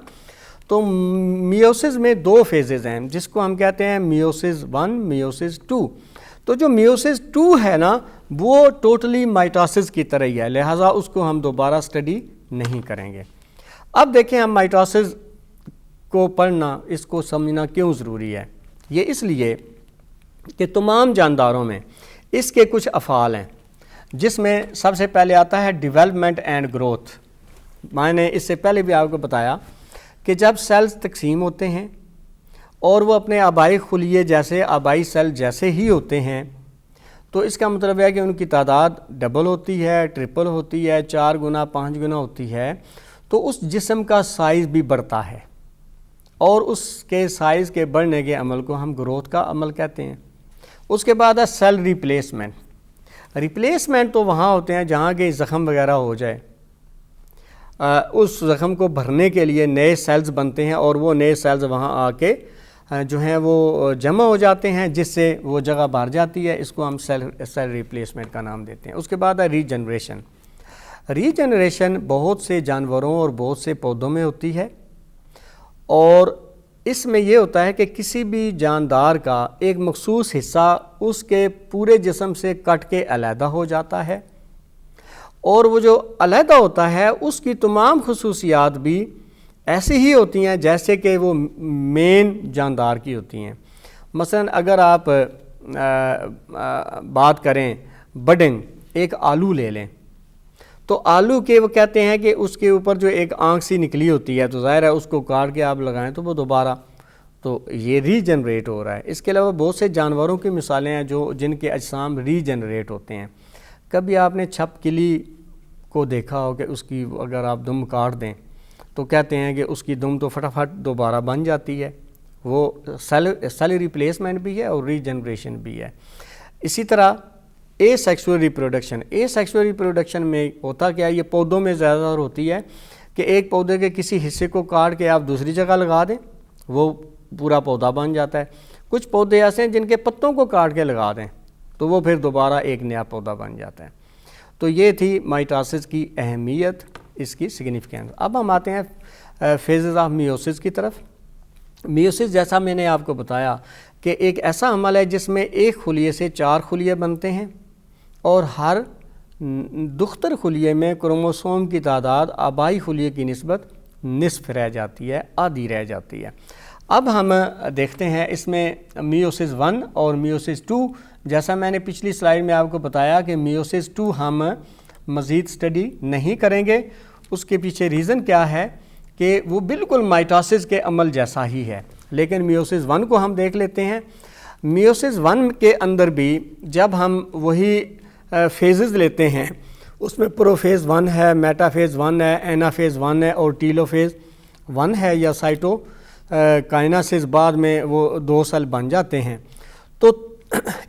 تو میوسس میں 2 فیزز ہیں جس کو ہم کہتے ہیں میوسس 1، میوسس 2۔ تو جو میوسس 2 ہے نا وہ ٹوٹلی مائٹوسس کی طرح ہی ہے، لہٰذا اس کو ہم دوبارہ سٹڈی نہیں کریں گے۔ اب دیکھیں ہم مائٹوسس کو پڑھنا، اس کو سمجھنا کیوں ضروری ہے؟ یہ اس لیے کہ تمام جانداروں میں اس کے کچھ افعال ہیں، جس میں سب سے پہلے آتا ہے ڈیولپمنٹ اینڈ گروتھ۔ میں نے اس سے پہلے بھی آپ کو بتایا کہ جب سیلز تقسیم ہوتے ہیں اور وہ اپنے آبائی خلیے جیسے آبائی سیل جیسے ہی ہوتے ہیں، تو اس کا مطلب ہے کہ ان کی تعداد ڈبل ہوتی ہے، ٹرپل ہوتی ہے، 4 گنا 5 گنا ہوتی ہے، تو اس جسم کا سائز بھی بڑھتا ہے، اور اس کے سائز کے بڑھنے کے عمل کو ہم گروتھ کا عمل کہتے ہیں۔ اس کے بعد ہے سیل ریپلیسمنٹ۔ ریپلیسمنٹ تو وہاں ہوتے ہیں جہاں کہ زخم وغیرہ ہو جائے، اس زخم کو بھرنے کے لیے نئے سیلز بنتے ہیں، اور وہ نئے سیلز وہاں آ کے جو ہیں وہ جمع ہو جاتے ہیں، جس سے وہ جگہ بھر جاتی ہے، اس کو ہم سیل ریپلیسمنٹ کا نام دیتے ہیں۔ اس کے بعد ہے ریجنریشن۔ ریجنریشن بہت سے جانوروں اور بہت سے پودوں میں ہوتی ہے، اور اس میں یہ ہوتا ہے کہ کسی بھی جاندار کا ایک مخصوص حصہ اس کے پورے جسم سے کٹ کے علیحدہ ہو جاتا ہے، اور وہ جو علیحدہ ہوتا ہے اس کی تمام خصوصیات بھی ایسی ہی ہوتی ہیں جیسے کہ وہ مین جاندار کی ہوتی ہیں۔ مثلا اگر آپ بات کریں بڈنگ، ایک آلو لے لیں، تو آلو کے وہ کہتے ہیں کہ اس کے اوپر جو ایک آنکھ سی نکلی ہوتی ہے، تو ظاہر ہے اس کو کاٹ کے آپ لگائیں تو وہ دوبارہ، تو یہ ری جنریٹ ہو رہا ہے۔ اس کے علاوہ بہت سے جانوروں کی مثالیں ہیں جن کے اجسام ری جنریٹ ہوتے ہیں۔ کبھی آپ نے چھپ کلی کو دیکھا ہو کہ اس کی اگر آپ دم کاٹ دیں تو کہتے ہیں کہ اس کی دم تو فٹافٹ دوبارہ بن جاتی ہے، وہ سیل ریپلیسمنٹ بھی ہے اور ری جنریشن بھی ہے۔ اسی طرح اے سیکسول ریپروڈکشن۔ اے سیکسول ریپروڈکشن میں ہوتا کیا ہے، یہ پودوں میں زیادہ تر ہوتی ہے کہ ایک پودے کے کسی حصے کو کاٹ کے آپ دوسری جگہ لگا دیں، وہ پورا پودا بن جاتا ہے۔ کچھ پودے ایسے ہیں جن کے پتوں کو کاٹ کے لگا دیں تو وہ پھر دوبارہ ایک نیا پودا بن جاتا ہے۔ تو یہ تھی مائٹوسس کی اہمیت، اس کی سگنیفیکینس۔ اب ہم آتے ہیں فیزز آف میوسس کی طرف۔ میوسس جیسا میں نے آپ کو بتایا کہ ایک ایسا عمل ہے جس میں ایک خلیے سے 4 خلیے بنتے ہیں، اور ہر دختر خلیے میں کروموسوم کی تعداد آبائی خلیے کی نسبت نصف رہ جاتی ہے، آدھی رہ جاتی ہے۔ اب ہم دیکھتے ہیں اس میں میوسس 1 اور میوسس 2، جیسا میں نے پچھلی سلائیڈ میں آپ کو بتایا کہ میوسس 2 ہم مزید سٹڈی نہیں کریں گے۔ اس کے پیچھے ریزن کیا ہے کہ وہ بالکل مائٹوسس کے عمل جیسا ہی ہے، لیکن میوسس 1 کو ہم دیکھ لیتے ہیں۔ میوسس 1 کے اندر بھی جب ہم وہی فیزز لیتے ہیں، اس میں پروفیز 1 ہے، میٹافیز 1 ہے، اینافیز 1 ہے، اور ٹیلوفیز 1 ہے، یا سائٹو کائناسس بعد میں وہ 2 سیل بن جاتے ہیں۔ تو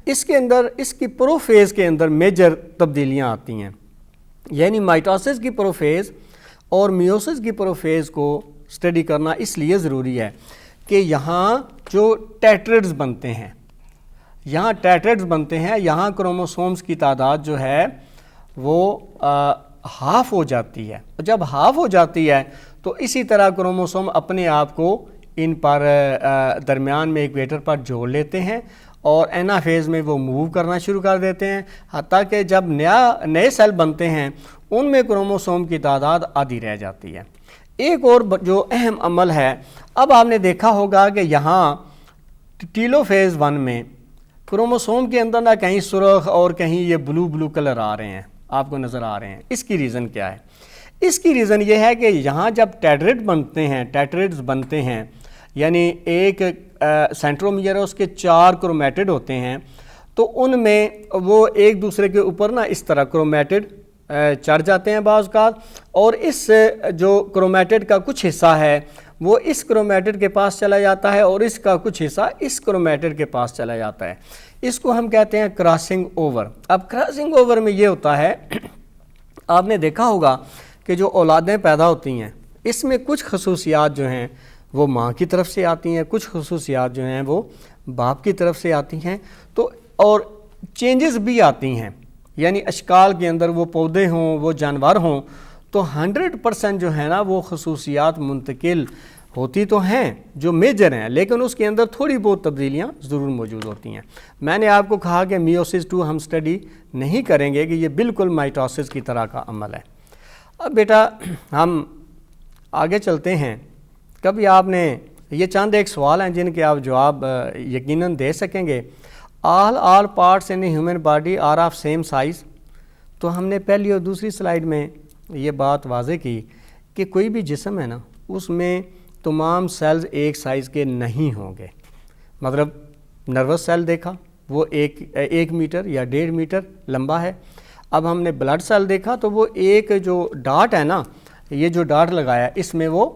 اس کے اندر، اس کی پروفیز کے اندر میجر تبدیلیاں آتی ہیں، یعنی مائٹوسس کی پروفیز اور میوسس کی پروفیز کو سٹڈی کرنا اس لیے ضروری ہے کہ یہاں جو ٹیٹرڈز بنتے ہیں، یہاں کروموسومز کی تعداد جو ہے وہ ہاف ہو جاتی ہے۔ جب ہاف ہو جاتی ہے تو اسی طرح کروموسوم اپنے آپ کو ان پر درمیان میں ایکویٹر پر جوڑ لیتے ہیں، اور اینافیز میں وہ موو کرنا شروع کر دیتے ہیں، حتیٰ کہ جب نئے سیل بنتے ہیں ان میں کروموسوم کی تعداد آدھی رہ جاتی ہے۔ ایک اور جو اہم عمل ہے، اب آپ نے دیکھا ہوگا کہ یہاں ٹیلوفیز 1 میں کروموسوم کے اندر نہ کہیں سرخ اور کہیں یہ بلو کلر آ رہے ہیں، آپ کو نظر آ رہے ہیں۔ اس کی ریزن کیا ہے؟ اس کی ریزن یہ ہے کہ یہاں جب ٹیٹرڈز بنتے ہیں، یعنی ایک سینٹرومیئر ہے، اس کے 4 کرومیٹڈ ہوتے ہیں، تو ان میں وہ ایک دوسرے کے اوپر نا اس طرح کرومیٹڈ چڑھ جاتے ہیں بعض اوقات، اور اس جو کرومیٹڈ کا کچھ حصہ ہے وہ اس کرومیٹڈ کے پاس چلا جاتا ہے، اور اس کا کچھ حصہ اس کرومیٹڈ کے پاس چلا جاتا ہے۔ اس کو ہم کہتے ہیں کراسنگ اوور۔ اب کراسنگ اوور میں یہ ہوتا ہے، آپ نے دیکھا ہوگا کہ جو اولادیں پیدا ہوتی ہیں اس میں کچھ خصوصیات جو ہیں وہ ماں کی طرف سے آتی ہیں، کچھ خصوصیات جو ہیں وہ باپ کی طرف سے آتی ہیں، تو اور چینجز بھی آتی ہیں، یعنی اشکال کے اندر وہ پودے ہوں، وہ جانور ہوں، تو 100% جو ہے نا وہ خصوصیات منتقل ہوتی تو ہیں جو میجر ہیں، لیکن اس کے اندر تھوڑی بہت تبدیلیاں ضرور موجود ہوتی ہیں۔ میں نے آپ کو کہا کہ میوسس 2 ہم سٹڈی نہیں کریں گے، کہ یہ بالکل مائٹوسس کی طرح کا عمل ہے۔ اب بیٹا ہم آگے چلتے ہیں۔ کبھی آپ نے یہ چند ایک سوال ہیں جن کے آپ جواب یقیناً دے سکیں گے۔ All parts in human body are of same size. تو ہم نے پہلی اور دوسری سلائیڈ میں یہ بات واضح کی کہ کوئی بھی جسم ہے نا، اس میں تمام سیلز ایک سائز کے نہیں ہوں گے۔ مطلب نروس سیل دیکھا وہ 1 میٹر یا 1.5 میٹر لمبا ہے. اب ہم نے بلڈ سیل دیکھا تو وہ ایک جو ڈاٹ ہے نا، یہ جو ڈاٹ لگایا اس میں وہ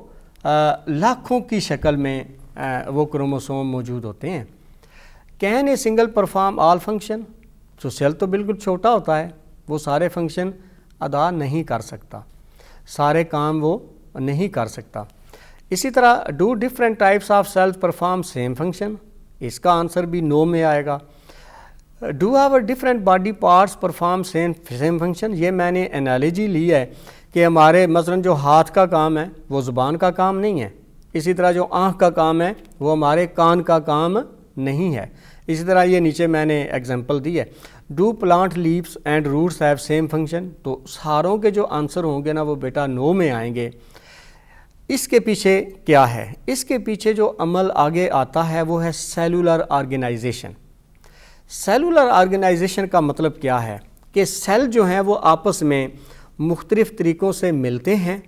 لاکھوں کی شکل میں وہ کروموسوم موجود ہوتے ہیں. Can a single perform all function? تو سیل تو بالکل چھوٹا ہوتا ہے، وہ سارے فنکشن ادا نہیں کر سکتا، سارے کام وہ نہیں کر سکتا. اسی طرح do different types of cells perform same function? اس کا آنسر بھی نو میں آئے گا. Do our different body parts perform same function? یہ میں نے انالوجی لی ہے کہ ہمارے مثلاً جو ہاتھ کا کام ہے وہ زبان کا کام نہیں ہے، اسی طرح جو آنکھ کا کام ہے وہ ہمارے کان کا کام نہیں ہے. اسی طرح یہ نیچے میں نے ایگزامپل دی ہے. Do plant leaves and roots have same function? تو ساروں کے جو آنسر ہوں گے نا وہ بیٹا نو میں آئیں گے. اس کے پیچھے کیا ہے؟ اس کے پیچھے جو عمل آگے آتا ہے وہ ہے سیلولر آرگنائزیشن. سیلولر آرگنائزیشن کا مطلب کیا ہے کہ سیل جو ہیں وہ آپس میں مختلف طریقوں سے ملتے ہیں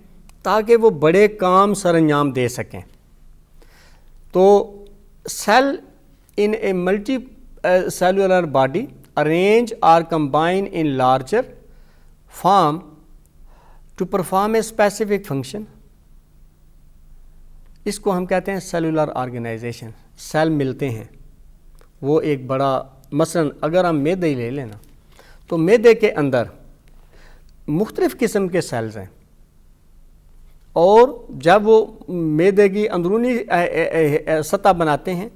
تاکہ وہ بڑے کام سر انجام دے سکیں. تو cell in a multi-cellular body arrange or combine in larger form to perform a specific function. اس کو ہم کہتے ہیں سیلولر آرگنائزیشن. سیل ملتے ہیں وہ ایک بڑا، مثلاً اگر ہم معدے لے لینا تو معدے کے اندر مختلف قسم کے سیلز ہیں، اور جب وہ معدے کی اندرونی سطح بناتے ہیں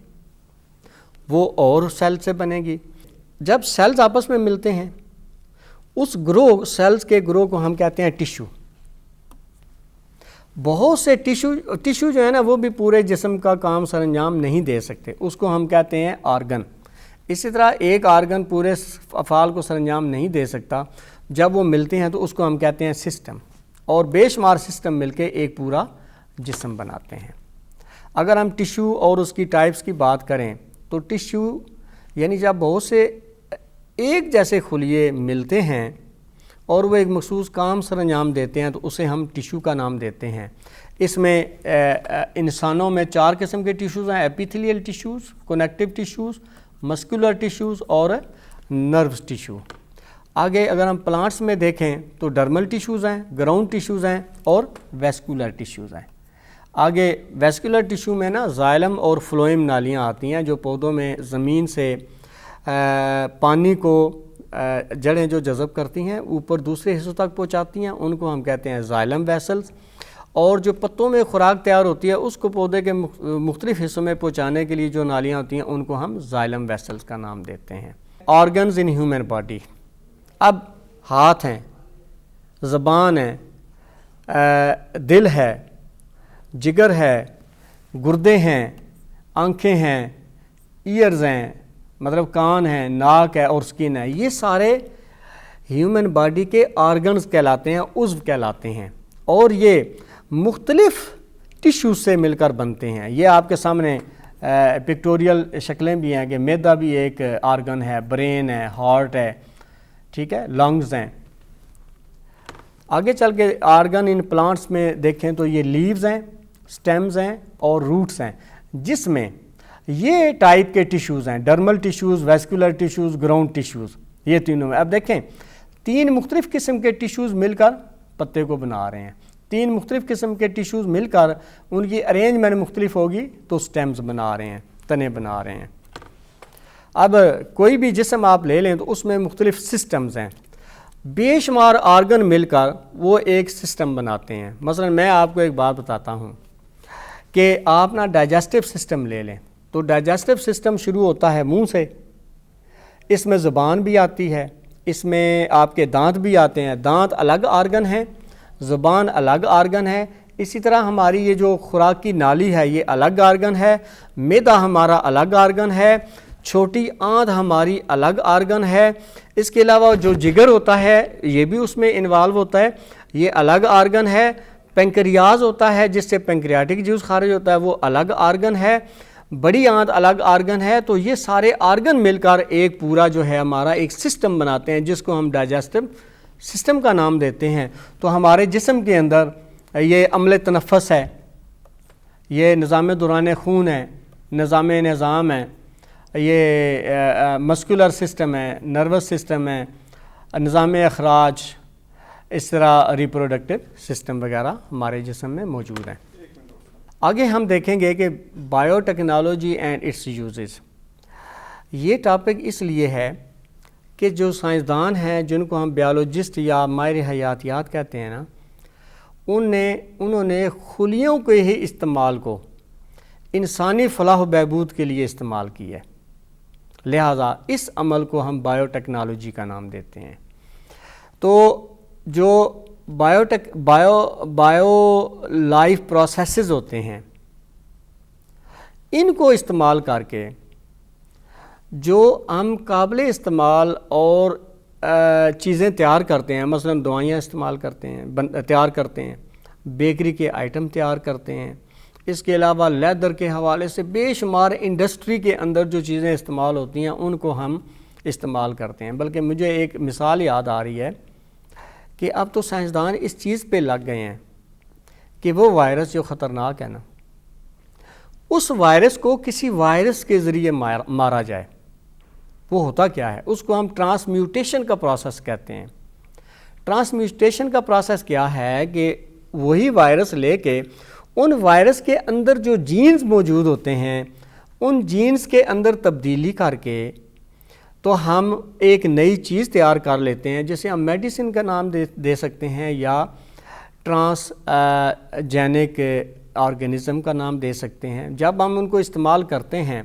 وہ اور سیل سے بنے گی. جب سیلز آپس میں ملتے ہیں اس گروہ، سیلز کے گروہ کو ہم کہتے ہیں ٹیشو. بہت سے ٹیشو جو ہے نا وہ بھی پورے جسم کا کام سر انجام نہیں دے سکتے، اس کو ہم کہتے ہیں آرگن. اسی طرح ایک آرگن پورے افعال کو سر انجام نہیں دے سکتا، جب وہ ملتے ہیں تو اس کو ہم کہتے ہیں سسٹم، اور بے شمار سسٹم مل کے ایک پورا جسم بناتے ہیں. اگر ہم ٹیشو اور اس کی ٹائپس کی بات کریں تو ٹیشو یعنی جب بہت سے ایک جیسے خلیے ملتے ہیں اور وہ ایک مخصوص کام سر انجام دیتے ہیں تو اسے ہم ٹیشو کا نام دیتے ہیں. اس میں انسانوں میں 4 قسم کے ٹیشوز ہیں: epithelial tissues, connective tissues, muscular tissues اور نروس ٹیشو. آگے اگر ہم پلانٹس میں دیکھیں تو ڈرمل ٹیشوز ہیں، گراؤنڈ ٹیشوز ہیں اور ویسکولر ٹیشوز ہیں. آگے ویسکولر ٹیشو میں نا زائلم اور فلوئم نالیاں آتی ہیں جو پودوں میں زمین سے پانی کو جڑیں جو جذب کرتی ہیں اوپر دوسرے حصوں تک پہنچاتی ہیں، ان کو ہم کہتے ہیں زائلم ویسلز. اور جو پتوں میں خوراک تیار ہوتی ہے اس کو پودے کے مختلف حصوں میں پہنچانے کے لیے جو نالیاں ہوتی ہیں ان کو ہم زائلم ویسلز کا نام دیتے ہیں. آرگنز ان ہیومن باڈی. اب ہاتھ ہیں، زبان ہے، دل ہے، جگر ہے، گردے ہیں، آنکھیں ہیں، ایئرز ہیں مطلب کان ہیں، ناک ہے اور سکن ہے. یہ سارے ہیومن باڈی کے آرگنز کہلاتے ہیں، عضو کہلاتے ہیں، اور یہ مختلف ٹیشو سے مل کر بنتے ہیں. یہ آپ کے سامنے پکٹوریل شکلیں بھی ہیں کہ معدہ بھی ایک آرگن ہے، برین ہے، ہارٹ ہے، ٹھیک ہے، لنگز ہیں. آگے چل کے آرگن ان پلانٹس میں دیکھیں تو یہ لیوز ہیں، سٹیمز ہیں اور روٹس ہیں، جس میں یہ ٹائپ کے ٹیشوز ہیں: dermal tissues, vascular tissues, ground tissues. یہ تینوں میں اب دیکھیں 3 مختلف قسم کے ٹیشوز مل کر پتے کو بنا رہے ہیں. 3 مختلف قسم کے ٹیشوز مل کر ان کی ارینجمنٹ مختلف ہوگی تو سٹیمز بنا رہے ہیں، تنے بنا رہے ہیں. اب کوئی بھی جسم آپ لے لیں تو اس میں مختلف سسٹمز ہیں، بے شمار آرگن مل کر وہ ایک سسٹم بناتے ہیں. مثلا میں آپ کو ایک بات بتاتا ہوں کہ آپ نا ڈائجسٹو سسٹم لے لیں تو ڈائجسٹو سسٹم شروع ہوتا ہے منہ سے، اس میں زبان بھی آتی ہے، اس میں آپ کے دانت بھی آتے ہیں. دانت الگ آرگن ہیں، زبان الگ آرگن ہے. اسی طرح ہماری یہ جو خوراک کی نالی ہے یہ الگ آرگن ہے، معدہ ہمارا الگ آرگن ہے، چھوٹی آنت ہماری الگ آرگن ہے. اس کے علاوہ جو جگر ہوتا ہے یہ بھی اس میں انوالو ہوتا ہے، یہ الگ آرگن ہے. پینکریاز ہوتا ہے جس سے پینکریاٹک جوس خارج ہوتا ہے، وہ الگ آرگن ہے. بڑی آنت الگ آرگن ہے. تو یہ سارے آرگن مل کر ایک پورا جو ہے ہمارا ایک سسٹم بناتے ہیں جس کو ہم ڈائجسٹو سسٹم کا نام دیتے ہیں. تو ہمارے جسم کے اندر یہ عمل تنفس ہے، یہ نظام دوران خون ہے، نظام ہے، یہ مسکولر سسٹم ہے، نروس سسٹم ہے، نظام اخراج، اس طرح ریپروڈکٹیو سسٹم وغیرہ ہمارے جسم میں موجود ہیں۔ آگے ہم دیکھیں گے کہ biotechnology and its uses. یہ ٹاپک اس لیے ہے کہ جو سائنسدان ہیں جن کو ہم بیالوجسٹ یا ماہر حیاتیات کہتے ہیں نا، انہوں نے خلیوں کے ہی استعمال کو انسانی فلاح و بہبود کے لیے استعمال کیا ہے، لہٰذا اس عمل کو ہم بایو ٹیکنالوجی کا نام دیتے ہیں۔ تو جو بایو لائف پروسیسز ہوتے ہیں، ان کو استعمال کر کے جو ہم قابل استعمال اور چیزیں تیار کرتے ہیں، مثلا دوائیاں استعمال کرتے ہیں، تیار کرتے ہیں، بیکری کے آئٹم تیار کرتے ہیں، اس کے علاوہ لیدر کے حوالے سے بے شمار انڈسٹری کے اندر جو چیزیں استعمال ہوتی ہیں ان کو ہم استعمال کرتے ہیں۔ بلکہ مجھے ایک مثال یاد آ رہی ہے کہ اب تو سائنسدان اس چیز پہ لگ گئے ہیں کہ وہ وائرس جو خطرناک ہے نا، اس وائرس کو کسی وائرس کے ذریعے مارا جائے۔ وہ ہوتا کیا ہے؟ اس کو ہم ٹرانسمیوٹیشن کا پروسیس کہتے ہیں۔ ٹرانسمیوٹیشن کا پروسیس کیا ہے کہ وہی وائرس لے کے ان وائرس کے اندر جو جینز موجود ہوتے ہیں، ان جینز کے اندر تبدیلی کر کے تو ہم ایک نئی چیز تیار کر لیتے ہیں، جسے ہم میڈیسن کا نام دے سکتے ہیں یا ٹرانس جینک آرگینزم کا نام دے سکتے ہیں۔ جب ہم ان کو استعمال کرتے ہیں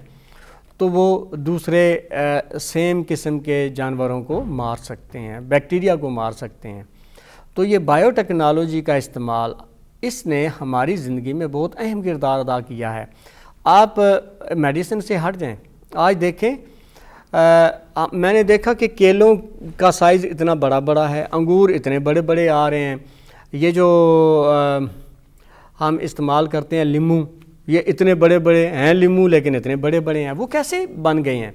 تو وہ دوسرے سیم قسم کے جانوروں کو مار سکتے ہیں، بیکٹیریا کو مار سکتے ہیں۔ تو یہ بایو ٹیکنالوجی کا استعمال، اس نے ہماری زندگی میں بہت اہم کردار ادا کیا ہے۔ آپ میڈیسن سے ہٹ جائیں، آج دیکھیں، میں نے دیکھا کہ کیلوں کا سائز اتنا بڑا بڑا ہے، انگور اتنے بڑے بڑے آ رہے ہیں، یہ جو ہم استعمال کرتے ہیں لیمو، یہ اتنے بڑے بڑے ہیں لیمو، لیکن اتنے بڑے بڑے ہیں۔ وہ کیسے بن گئے ہیں؟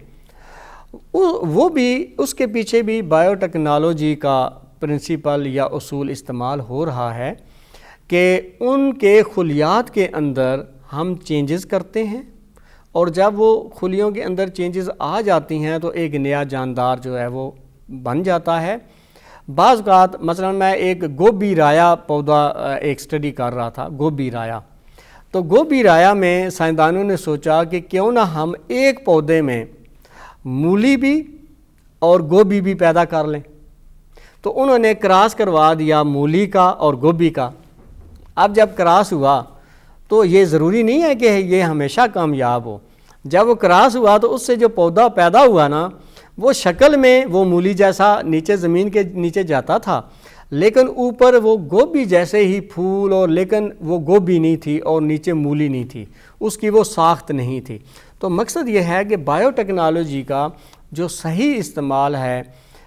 وہ بھی اس کے پیچھے بھی بایو ٹیکنالوجی کا پرنسپل یا اصول استعمال ہو رہا ہے کہ ان کے خلیات کے اندر ہم چینجز کرتے ہیں، اور جب وہ خلیوں کے اندر چینجز آ جاتی ہیں تو ایک نیا جاندار جو ہے وہ بن جاتا ہے۔ بعض اوقات مثلا میں ایک گوبھی رایا پودا ایک سٹڈی کر رہا تھا، گوبھی رایا، تو گوبھی رایا میں سائنسدانوں نے سوچا کہ کیوں نہ ہم ایک پودے میں مولی بھی اور گوبھی بھی پیدا کر لیں۔ تو انہوں نے کراس کروا دیا مولی کا اور گوبھی کا۔ اب جب کراس ہوا تو یہ ضروری نہیں ہے کہ یہ ہمیشہ کامیاب ہو۔ جب وہ کراس ہوا تو اس سے جو پودا پیدا ہوا نا، وہ شکل میں وہ مولی جیسا نیچے زمین کے نیچے جاتا تھا، لیکن اوپر وہ گوبھی جیسے ہی پھول، اور لیکن وہ گوبھی نہیں تھی اور نیچے مولی نہیں تھی، اس کی وہ ساخت نہیں تھی۔ تو مقصد یہ ہے کہ بایو ٹیکنالوجی کا جو صحیح استعمال ہے،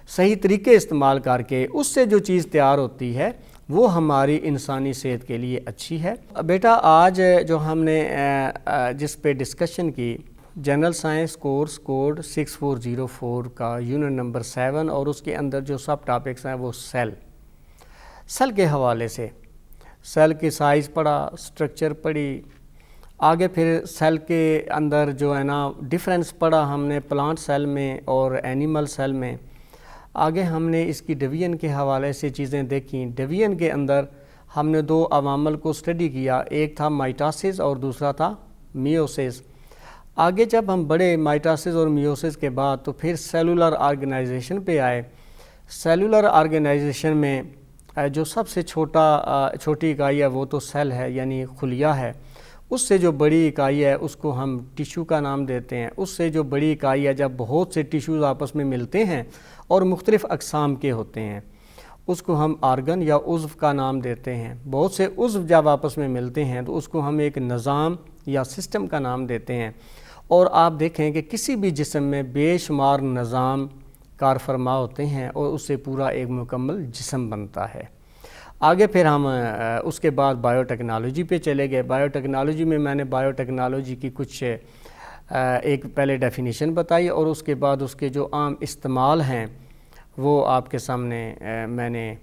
صحیح طریقے استعمال کر کے اس سے جو چیز تیار ہوتی ہے وہ ہماری انسانی صحت کے لیے اچھی ہے۔ بیٹا آج جو ہم نے جس پہ ڈسکشن کی، جنرل سائنس کورس کوڈ 6404 کا یونٹ نمبر 7، اور اس کے اندر جو سب ٹاپکس ہیں وہ سیل کے حوالے سے، سیل کی سائز پڑھا، سٹرکچر پڑھی، آگے پھر سیل کے اندر جو ہے نا ڈیفرنس پڑھا ہم نے پلانٹ سیل میں اور اینیمل سیل میں۔ آگے ہم نے اس کی ڈویژن کے حوالے سے چیزیں دیکھیں۔ ڈویژن کے اندر ہم نے دو عوامل کو اسٹڈی کیا، ایک تھا مائٹاسس اور دوسرا تھا میوسس۔ آگے جب ہم بڑے مائٹاسس اور میوسس کے بعد تو پھر سیلولر آرگنائزیشن پہ آئے۔ سیلولر آرگنائزیشن میں جو سب سے چھوٹی اکائی ہے وہ تو سیل ہے، یعنی خلیہ ہے۔ اس سے جو بڑی اکائی ہے اس کو ہم ٹیشو کا نام دیتے ہیں۔ اس سے جو بڑی اکائی ہے جب بہت سے ٹیشوز آپس میں ملتے ہیں اور مختلف اقسام کے ہوتے ہیں، اس کو ہم آرگن یا عضو کا نام دیتے ہیں۔ بہت سے عضو جب آپس میں ملتے ہیں تو اس کو ہم ایک نظام یا سسٹم کا نام دیتے ہیں۔ اور آپ دیکھیں کہ کسی بھی جسم میں بے شمار نظام کار فرما ہوتے ہیں اور اس سے پورا ایک مکمل جسم بنتا ہے۔ آگے پھر ہم اس کے بعد بایو ٹیکنالوجی پہ چلے گئے۔ بایو ٹیکنالوجی میں نے بایو ٹیکنالوجی کی کچھ ایک پہلے ڈیفینیشن بتائی، اور اس کے بعد اس کے جو عام استعمال ہیں وہ آپ کے سامنے میں نے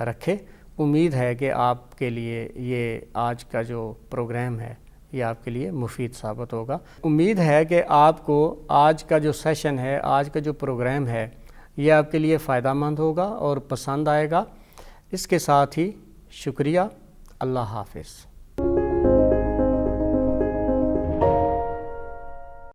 رکھے۔ امید ہے کہ آپ کے لیے یہ آج کا جو پروگرام ہے یہ آپ کے لیے مفید ثابت ہوگا۔ امید ہے کہ آپ کو آج کا جو سیشن ہے، آج کا جو پروگرام ہے، یہ آپ کے لیے فائدہ مند ہوگا اور پسند آئے گا۔ اس کے ساتھ ہی شکریہ۔ اللہ حافظ۔